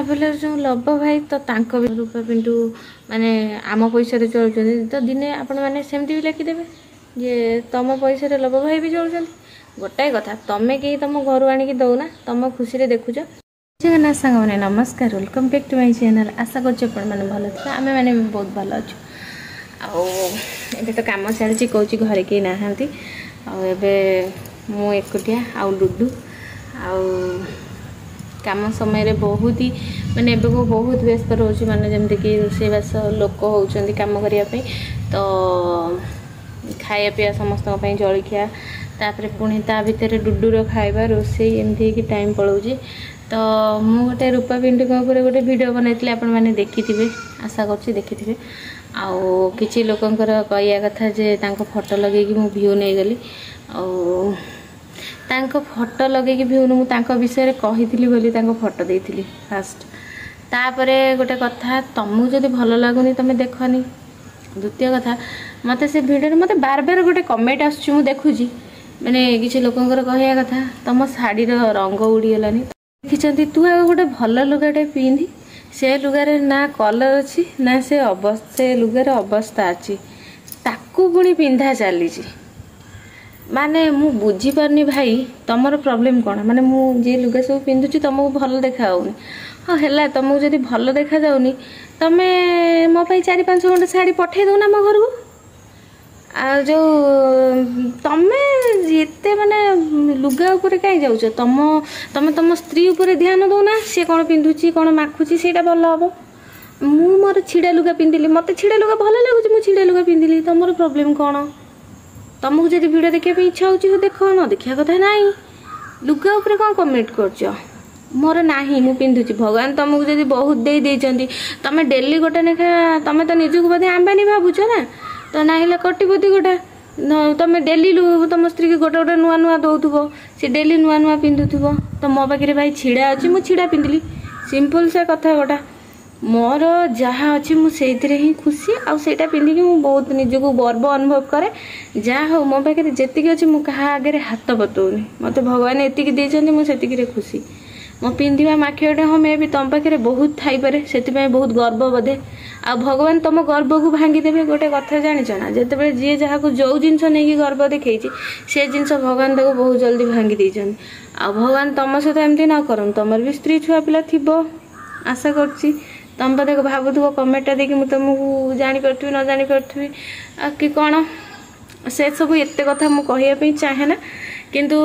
भाविल जो लभ भाई तो रूपा पिंटू माने आम पैसा चलुँच तो दिने आपण मैंने सेमती भी लिखिदेवे जे तुम पैसा लभ भाई भी चलुँच गोटाए कथा तुम्हें कहीं तुम घर आणिकी दौना तुम खुशी देखुच जगन्नाथ सांग मैंने नमस्कार welcome back to my channel आशा कर मैंने भल थे आम मैंने भी बहुत भल अच्छु आबे तो कम चलती कौच घरे कहीं नहांती आबे मु एकुटिया आउ डुडू आउ काम समय रे बहुत ही माने एबे को बहुत व्यस्त रोची माने जमते कि रोषेबास लोक होउचंदी काम करिया पे तो खाया पिया समस्त जलखिया तापर पुणी ता भितर डुडूर खाଇବା रोषेई एमती कि टाइम पलाउची तो मु गोटे रूपा पिंटू ऊपर गोटे वीडियो बनाई आपण मैंने देखी आशा कर देखी आउ किछि लोकंकर कहया कथा जे तांको फोटो लगे कि मु व्यू नहीं गली आउ तांको फोटो लगे कि व्यू मु तांको विषय कही बोली तांको फोटो देइथिली फास्ट तापरे गोटे कथा तुमको जदि भल लगुनी तुम देखनी द्वितीय कथा मते से वीडियो मते बार बार गोटे कमेंट आसुची मु देखुची माने किछि लोकंकर कहया कथा तुम साड़ी रंग उड़ीगलानी देखिचंती तू गोटे भल लुगाटे पिंधि से लुगार ना कलर अच्छी ना से लुगार अवस्था अच्छी ताकू पुणी पिंधा चली माने मु बुझी पारनी भाई तुमर प्रॉब्लम कौन माने मु जे लुगा सब पिंधुची तुमको भल देखा होनी हाँ है तुमको जब भल देखा जाऊनी तमे मो पाई 4-5 घंटा शाड़ी पठे दो ना मो घर को आ जो तमे जिते माने लुगा ऊपर कहीं जाऊच तुम स्त्री ऊपर ध्यान दो ना सी कौन पिंधुची कौन माखुची सेटा भल हम मु मोर छिड़ा लुगा पिंधिली मते छिड़ा लुगा भल लगुच मु छिड़ा लुगा पिंधिली तुमर प्रॉब्लम कौन तुमको जब वीडियो देखा इच्छा हो देख न देखा कथा ना लुगा उपर कौन कमेंट कर मोर ना मु पिंधुची भगवान तुमको जब बहुत दे तुम डेली गोटे लेखा तुम तो निजक बोधे आंबानी भावुच ना तो ना कटिपति गोटा तुम डेली तुम स्त्री की गोटे गोटे नुआ नुआ दौथुब सी डेली नुआ नुआ पिंधुथुब तो मो पाखे भाई छिड़ा अच्छी मु छिड़ा पिंधिली सिंपल से कथा गोटा मोर जहाँ अच्छी मुझे ही खुशी आईटा पिंधिकी मु बहुत निजक गर्व अनुभव करे जहाँ हो मो पाखे जी अच्छी मुझे आगे हाथ बतौनी मत भगवान एति मुझे खुशी मो पिंधा माखियाटे हाँ मे भी तुम पाखे बहुत थी से बहुत गर्व बोधे आ भगवान तुम गर्व को भांगीदेवे गोटे कथा जाना जिते जी जहाँ को जो जिनस नहीं गर्व देखी से जिनस भगवान तक बहुत जल्दी भांगी देछन आ भगवान तुम सहित एमती न कर तुम भी स्त्री छुआ पिला थी आशा कर तुम बोधे भावुव कमेंटा देखिए मुझे तुमको जापरि न जापरि कि कौन से सब एत कथा मुझे चाहे ना किंतु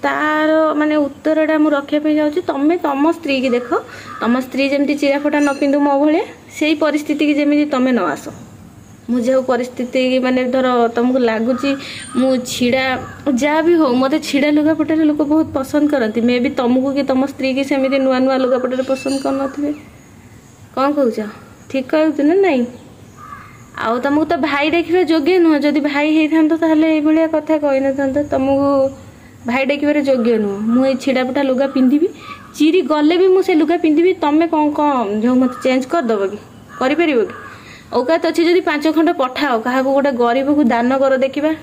तार माने उत्तरटा मुझे रखापी जाऊँगी तुम्हें तुम स्त्री की देख तुम स्त्री जमी चिराफटा न पिंधु मो भाया से परिस्थिति की जमी तुम्हें न आस मुझे परिस्थिति माने धर तुमको लगुच मु छिड़ा जहाँ भी हो मत छिड़ा लुगापटे लोक बहुत पसंद करती मे भी तुमको कि तुम स्त्री की सेमती नुआ नुआ लुगापटे पसंद कर कौन कह ठीक कहु ना नहीं आउ तुमको तो भाई देखा योग्य नुह जदि भाई होता ताल कथा कही न तुमको भाई देखिबार योग्य नुह मुझे छिड़ापटा लुगा पिंधि चिरी गले भी मुझे लुगा पिंधि तुम्हें कौन कौन जो मत चेंज करदेव कि कर औकात अच्छी जब 5 खंड पठाओ क्या गोटे गरीब को दान कर देखा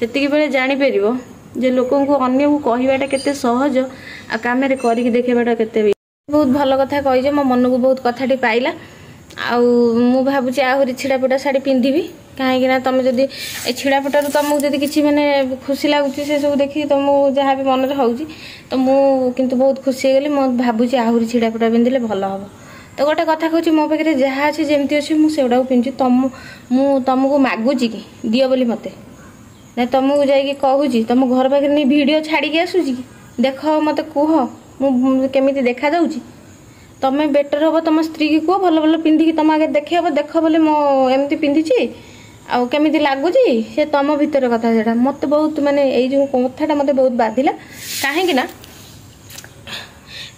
से बेले जापर जे लोक अन्य को कहवाटा के सहज आ कम कर देखाटा के बहुत भल कथा कही मो मन को बहुत कथाटी पाइला आउ मु भावुची आहरी छिड़ापटा शाड़ी पिंधिबी कहीं तुम जदि छिड़ापटार तुमको जब किसी मैंने खुशी लगुच से सब देखिए तुमको जहाँ भी मन में हो तो मुझे बहुत खुशी होगली मुझे भावुची आहरी छिड़ापटा पिंधिले भल हम तो गोटे कथा कहूँ मो पाखे जहाँ अच्छे जमी अच्छे मुझे पिंधु तुमको मागुची कि दियो बोली मत ना तुमको जाकि कहूँ तुम घर पाखे नहीं वीडियो छाड़ी आसूची कि देख मत कह मुझे देखा जाऊँगी तुम्हें बेटर हम तुम स्त्री की कह भल भल पिंधिकी तुम आगे देखे हम देख बोले मो एमती पिंधि आमती लगुच से तुम भितर कथा से मत बहुत माने ये कथाटा मत बहुत बाधिला कहीं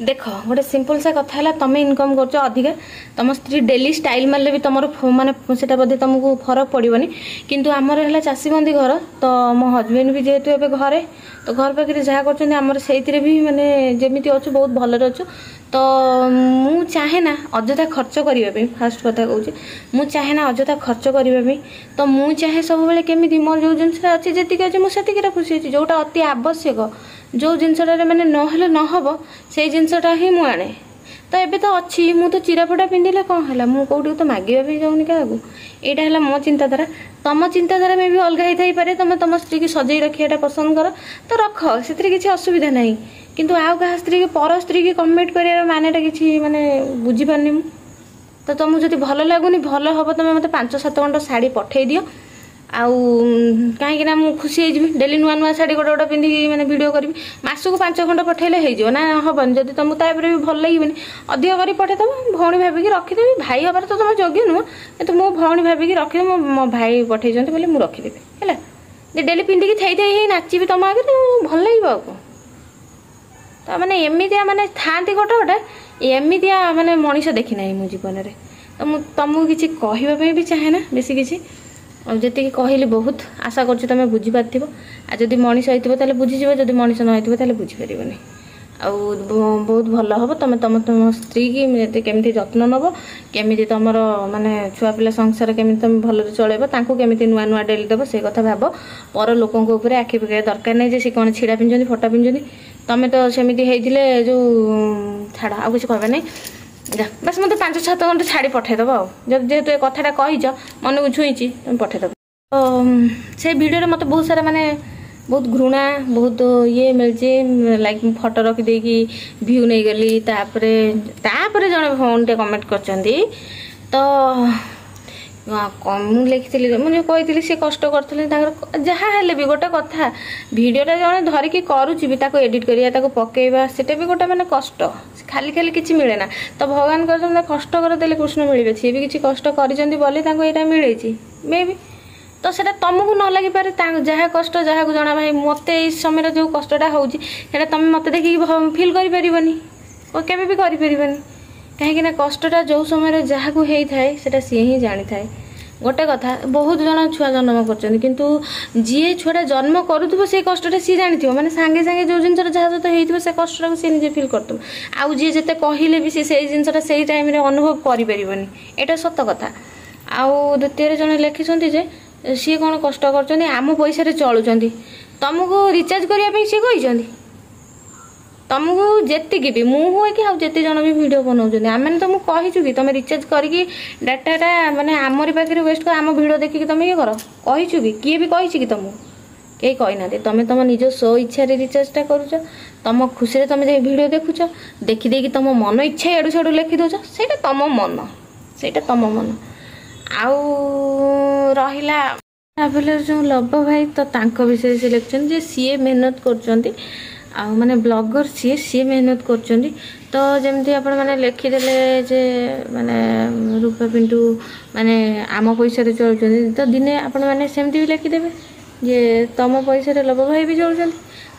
देख गोटे सिंपल सा कथा है तुम इनकम कर अधिका तुम स्त्री डेली स्टाइल मारे भी तुम माने से बोधे तुमको फरक पड़ोनी किंतु आमर है चाषी बंदी घर तो मो हजबैंड भी जेहेतु एवं घरे तो घर पाखे जहाँ कर से भी माने जमी अच्छु बहुत भलरे अच्छु तो मु चाहे ना अଯଥା खर्च करने फास्ट कथा कहूँ मु चाहे ना अଯଥା खर्च करने तो मु चाहे सब बेले केमी मोर जो जिन अच्छी जी अच्छे मुझे खुशी अच्छी जोटा अति आवश्यक जो जिनसा मैंने नहले न हम से जिनसा ही मुझे तो एबे तो अच्छी मु तो चिराफटा पिंधिले कौन है मु कौटी तो मागे जाऊनी क्या यहाँ है मो चिंताधारा तुम चिंताधारा में भी अलग ही पारे तुम तुम स्त्री की सजई रखा पसंद कर तो रख से किसी असुविधा ना किंतु आउ क्या स्त्री की पर स्त्री की कमेंट कर मानेटा कि माने बुझीपारनी मु तो तुमको जब भल लगुनि भल हम तुम मतलब 5-7 खंड शाढ़ी पठे दियो आउ कहीं खुशी हो डेली नुआ नुआ शाढ़ी गोटे गोटे पिंधिकी मैंने वीडियो करी मासक 5 खंड पठेले हो ना हेनी जब तुमको तापर भी भल लगे अधिक कर पठेदेव भौणी भाविक रखीदेवी भाई हबार तो तुम योग्य नुह कि मो भौणी भाविक रखीदेव मो भाई पठे बोले मुझे रखीदेवी है डेली पिंधिकी थई थई नाची तुम आगे भल लगे आउ तो मैंने एमतिया मैंने था गोटे गोटे एमतिया मैंने मनीष देखी ना मो जीवन में तो मुझे तुमको किसी कहवाई भी चाहे ना बेसी किसी जी कहली बहुत आशा कर तुम बुझीपार आदि मनीष होती बुझीज जब मनीष न होती बुझीपार बहुत भल हम तुम तुम तुम स्त्री की केमी जत्न नब केमी तुम माने छुआ पिला संसार केमी तुम भल चलेब केमी नुआ नुआ डेली देव से कथा भाव पर लोकों आखि पकड़ दरकार नहीं सी कौन छिड़ा पिंधि फटा पिंधि तुम तो सेमती होते जो छाड़ आ कुछ कहबा नहीं बस मत 5-7 घंटे छाड़ी पठेदेव जब जेहेतु कथाटा कहीच मन को छुईची तुम पठेदेव तो से वीडियो मत बहुत सारा माने बहुत घृणा बहुत ये मिलची लाइक फोटो रखिदे कि भ्यू नहीं गली तापर जड़े भौणी कमेंट कर तो मुझे लिखी मुझे कही सी कष्ट करी जहाँ हेले भी गोटे कथा भिडटा जड़े धरिकी करुच्ची एडिट करा पकेवा सीटा भी गोटे मैंने कष्ट खाली खाली किसी मिले ना तो भगवान कर कष्ट करदे कृष्ण मिले सी भी किसी कष्ट कर मिले मे भी तो सेटा तुमको न लगी पारे जहाँ कष्ट जहाँ को जना भाई मत इस समय जो कष्टा हो तुम मत देखिए फिल कर भी कर कहीं कष्टा जो समय जहाँ को होता है सेटा सी ही जानी थाए गोटे कथा बहुत जन छुआ जन्म कर जी छुआ जन्म करूब से कष्टा सी जानी मैंने सांगे सांगे जो जिन जहाँ सहित होती से कष्टा सी निजे फिल कर आउ जी जिते कहले भी सी जिनसा से टाइम अनुभव करें यहाँ सत कथा आउ द्वितीय जन लिखिं जे सी कौन कष्ट कर आम पैसा चलुँच तुमको रिचार्ज करने सी कही तुमको जी भी मुझे कि आते जन भी वीडियो बनाऊँ आम मैंने तुमको कहीचु कि तुम रिचार्ज करके डाटाटा माने आमरी पाखे वेस्ट कर आम वीडियो देखिए तुम ये कर कहीचु कि किए भी कही कि तुमको कहीं कहीना तुम तुम निज स्व इच्छा रिचार्जटा करुच तुम खुशी तुम जो वीडियो देखुच देखिदेकि तुम मन इच्छा एडू सेडू लिखि दौच से तुम मन से तुम मन आउ रहिला ट्राभेलर जो लव भाई तो विषय से लिखुं जे सी मेहनत कर माने ब्लॉगर सी मेहनत कर तो जमती आपण मैंने लिखिदेले जे माने रूपा पिंटू माने आम पैसा चलुँच तो दिने आपण मैंने सेमती भी लिखिदेवे जे तुम पैसा लव भाई भी चलुँच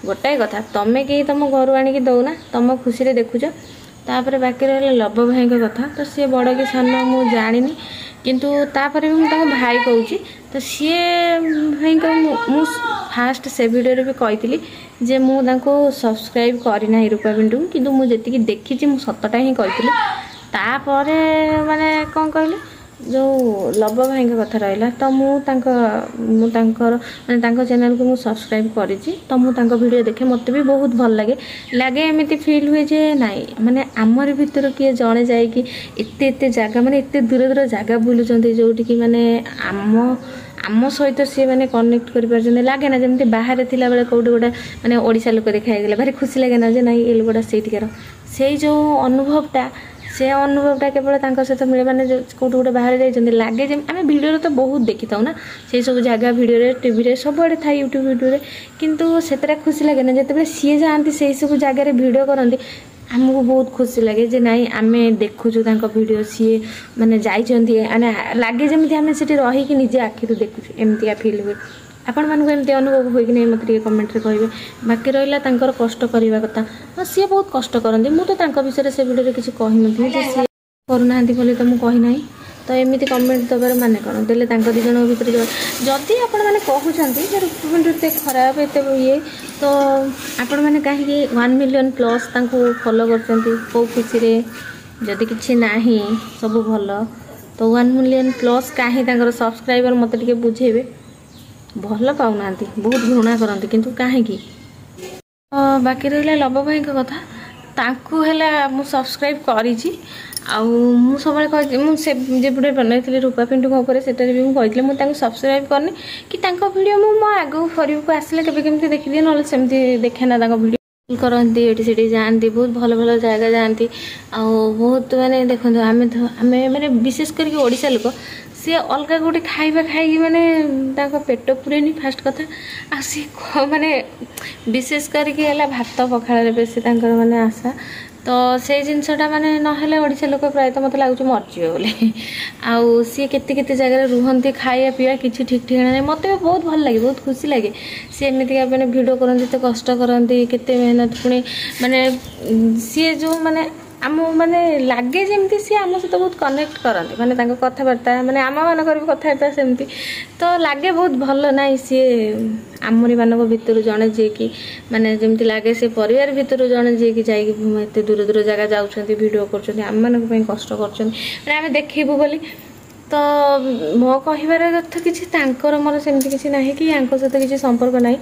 गोटाए कथा तुम कहीं तुम घर आणिकी दौना तुम खुशी देखुच तापर बाकी रहा लव भाई कथा तो सी बड़ कि सान मुझे जानी किंतु तापर भी मुझे भाई कहूँ तो सी भाई मु फास्ट से वीडियो भी कही जे मुझे सब्सक्राइब करना रूपा पिंटू किंतु मुझे देखी मुझे सतटा ही कही तापर माने कौन कहले जो लव भाई कथा रहा तो मुझे माने चैनल को मुझे सब्सक्राइब करी तो मुझे वीडियो देखे मत भी बहुत भल लगे एमती फील हुए जे नाई माने आमर भीतर किए जड़े जाए कि एत जगह माने एत दूर दूर जगह बुलूँ जोटि माने आम सहित सी मैंने कनेक्ट कर लगे ना जमी बाहर थिला बेले कौटे गोटे माने ओडिशा लोक देखागला भारी खुशी लगे ना जे नाई ये लोकटा से से जो अनुभवटा से अनुभवटा केवल सहित मिले मैंने कौट गोटे बाहर जाइए लगे जमी आम भिडियो तो बहुत देखी था ना से सब जगह भिडियो टीवी सब आड़े था यूट्यूब वीडियो किंतु से खुशी लगे ना जिते सी जाती से सब जगह भिडियो करती आमको बहुत खुशी लगे जे नाई आम देखुचु वीडियो सी मैंने जाइए लगे जमी आम से रहीकि निजे आखिर देखुचु एमती फील हुए आपण मानक एमती अनुभव हुए कि नहीं मत कमेंट रे कहे बाकी रहा कष्ट करने कथा हाँ सी बहुत कष्ट करती मुझे तो विषय से वीडियो किसी कही नी सी करना बोली तो मुझे कहना तो एमती कमेंट दबार माने कौन देले दी जन भर जदि आपण मैंने कहते खराब एत ये तो आपण मैंने कहीं 1 मिलियन प्लस फॉलो कर खुशी जदि किसी ना सब भल तो 1 मिलियन प्लस कहीं सब्सक्राइबर मत बुझेबे भल पाऊना बहुत घृणा करती किंतु कहीं बाकी रहा लव भाई कथा तांकु हैला मु सब्सक्राइब करिछि आउ मु सबले कहि मु से जे वीडियो बनाइथिले रूपा पिंटू को ऊपर सेटा भी मु कहिथिले मु तांको सब्सक्राइब करनी कि तांको वीडियो मु आगो फॉर को आसले केबे केमति देखि दिए न सेमति देखे ना तांको वीडियो करती एटी सेठी जानती बहुत भल भल जगह जानती आ बहुत माने देखो आम माने विशेष करके ओडिशा लोक सी अलग गोटे खाइबा खाई माने पेट पुरेनी फास्ट कथा आ सी माने विशेष करके हला भात पखाଳରେ बेसी तांकर माने आशा तो से जिनसटा माने नहेले ओडिशा लोक प्राय तो मत लागुच मरजिवे बोली आउ सी केते केते जगह रुहंती खाइया पिया किछि ठीक ठिकाना नहीं मते बहुत भल लगे बहुत खुशी लगे सी एमिति माने वीडियो करंती तो कष्ट करंती केते मेहनत पुणी माने सी जो माने आम माने लगे जमती सी आम सहित बहुत कनेक्ट करती माने तांको कथबार्ता माने आम मानकर भी कथबार्ता सेमती तो लगे बहुत भल ना सी आमरी मानक भितर जड़े जी कि माने जमती लगे से परिवार भितर जड़े जी कि जाइए एत दूर दूर जगह जाऊँच वीडियो कर आम मानक कष्ट कर आम देखबू बोली तो मो कहबार अर्थ किसी तांकर मोर सेमती किसी ना कि या सहित किसी संपर्क ना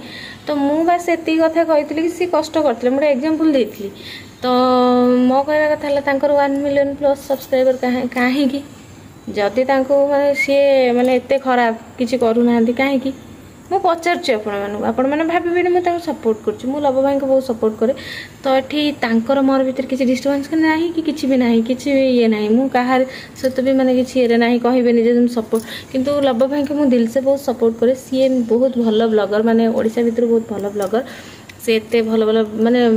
तो मु बास एति कथा कही कि सी कष्ट करते मुझे एग्जांपल देती तो मो कहवा कथा 1 मिलियन प्लस सब्सक्राइबर कहीं जदि माने सी माने एते खराब किसी करूना कहीं मु पचार आपण मैंने भावे मुझे सपोर्ट कर लव भाई को बहुत सपोर्ट करे तो ये मोर भीतर किसी डिस्टर्बेंस ना कि किसी भी ना किसी भी ये ना मु कहार सहित भी माने किसी ये ना कहे निजे सपोर्ट किंतु लव भाई को मुझे दिल से बहुत सपोर्ट करे सी बहुत भल ब्लॉगर माने ओडिशा भीतर बहुत भल ब्लॉगर से एते भल भल माने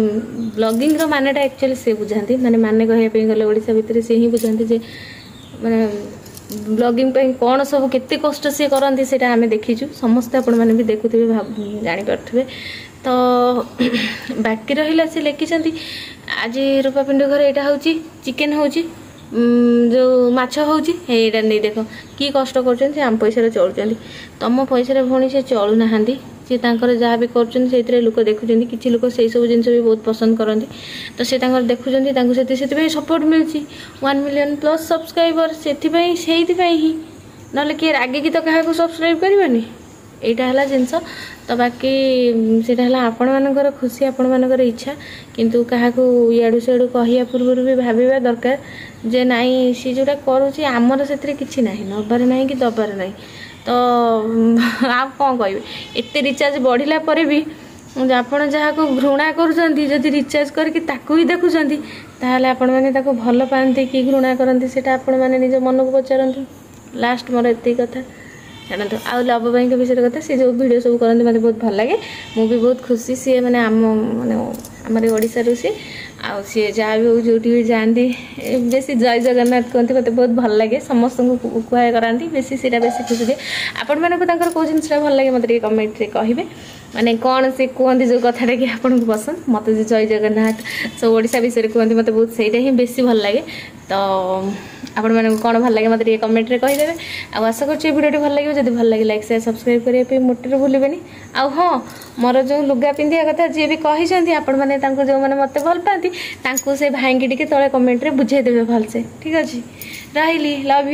ब्लॉगिंग रो मानेटा एक्चुअली से बुझाती माने कहया गले ओडिशा भीतर से ही बुझाती जे माने ब्लॉगिंग पे कौन सब केते कष्ट सी करती से आम देखीचु समस्ते आपण मैंने भी देखुथे जानीपे तो बाकी रहा से लिखिं आज रूपा पिंडू घर यहाँ हूँ चिकेन हूँ जो माछ हूँ नहीं देख कि कष्ट कर आम पैसा चलुँच तुम पैसा भौणी से चलुना सी जहाँ भी कर लोक देखुं किसी लोक से सब जिन भी बहुत पसंद करती तो सी देखुं सपोर्ट मिलती 1 मिलियन प्लस सब्सक्राइबर से ही ना किए रागिकी तो क्या सब्सक्राइब करनी यहाँ है जिनस तो बाकी सीटा आपण मानकर खुशी आपण मानकर इच्छा किंतु क्या इाड़ू सियाड़ू कहया पूर्व भी भाविबा दरकार जे नाई सी जोटा करुँची आमर से किसी ना नबार ना कि दबार ना तो आप कौन कहे एत रिचार्ज बढ़ला पर भी आपड़ जहाँ को घृणा करुँच रिचार्ज करके ही देखुं ताहले आपण मैंने भल पाती कि घृणा करती से आपण मैंने निज मन को पचारतु लास्ट मोर एति कथा जानतु आउ लव भाई के विषय कथा सी जो वीडियो सब करते मतलब बहुत भल लगे मु भी बहुत खुशी सी मैंने आम माने आम ओडिशा सी आउ सी जहाँ भी हो जो भी जाती बेसी जय जगन्नाथ कहते मत बहुत भल लगे समस्त को कुहाय कराती बेसी सीटा बेसी खुशी दिए आपण मानक कौ जिनसा भल लगे मतलब कमेंट रे कहे माने कौन से कहते जो कथाटा कि आपको पसंद मत जय जगन्नाथ सब ओडिशा विषय कहते मत बहुत सहीटा ही बेसी भल लगे तो आपण मैंने कौन भल लगे मतलब कमेंट रे कहीदेवे आशा कर वीडियो भल लगे जब भल लगे लाइक शेयर सब्सक्राइब करने मोटे भूलें आ हाँ मोर जो लुगा पिंधिया कथा जी भी कही आपण मैंने जो मैंने मत भल पाती से भाई टी तले कमेंट रे बुझेदेवे भलसे ठीक अच्छे रही लव यू।